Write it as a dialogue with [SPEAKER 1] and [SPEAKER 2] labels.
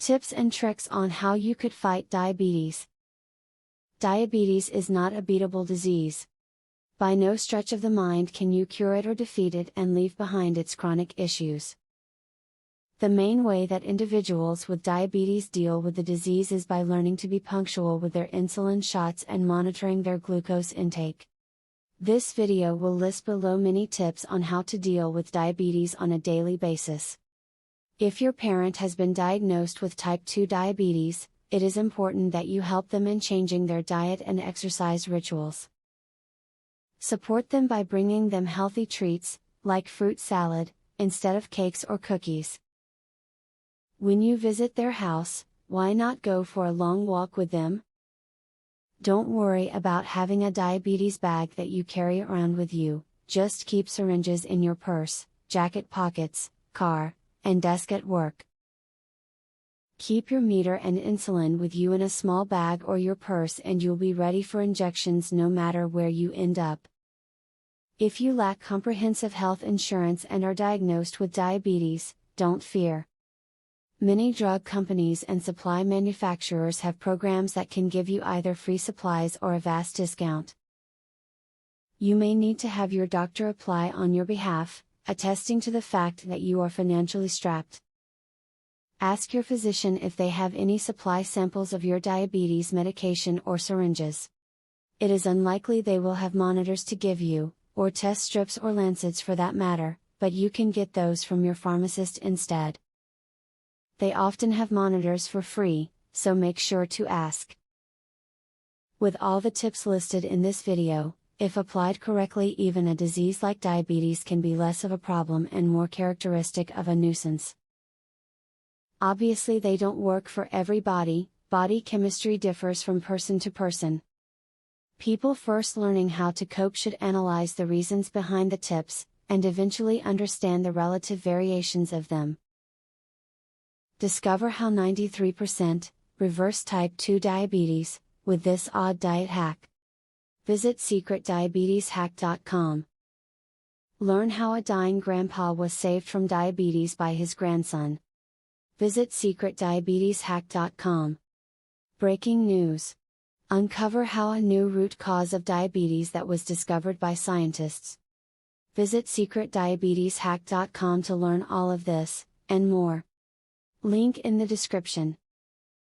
[SPEAKER 1] Tips and tricks on how you could fight diabetes. Diabetes is not a beatable disease. By no stretch of the mind can you cure it or defeat it and leave behind its chronic issues. The main way that individuals with diabetes deal with the disease is by learning to be punctual with their insulin shots and monitoring their glucose intake. This video will list below many tips on how to deal with diabetes on a daily basis. If your parent has been diagnosed with type 2 diabetes, it is important that you help them in changing their diet and exercise rituals. Support them by bringing them healthy treats, like fruit salad, instead of cakes or cookies. When you visit their house, why not go for a long walk with them? Don't worry about having a diabetes bag that you carry around with you, just keep syringes in your purse, jacket pockets, car, and desk at work. Keep your meter and insulin with you in a small bag or your purse and you'll be ready for injections no matter where you end up. If you lack comprehensive health insurance and are diagnosed with diabetes, don't fear. Many drug companies and supply manufacturers have programs that can give you either free supplies or a vast discount. You may need to have your doctor apply on your behalf, attesting to the fact that you are financially strapped. Ask your physician if they have any supply samples of your diabetes medication or syringes. It is unlikely they will have monitors to give you, or test strips or lancets for that matter, but you can get those from your pharmacist instead. They often have monitors for free, so make sure to ask. With all the tips listed in this video, if applied correctly, even a disease like diabetes can be less of a problem and more characteristic of a nuisance. Obviously, they don't work for everybody, body chemistry differs from person to person. People first learning how to cope should analyze the reasons behind the tips, and eventually understand the relative variations of them. Discover how 93% reverse type 2 diabetes with this odd diet hack. Visit secretdiabeteshack.com. Learn how a dying grandpa was saved from diabetes by his grandson. Visit secretdiabeteshack.com. Breaking news. Uncover how a new root cause of diabetes that was discovered by scientists. Visit secretdiabeteshack.com to learn all of this, and more. Link in the description.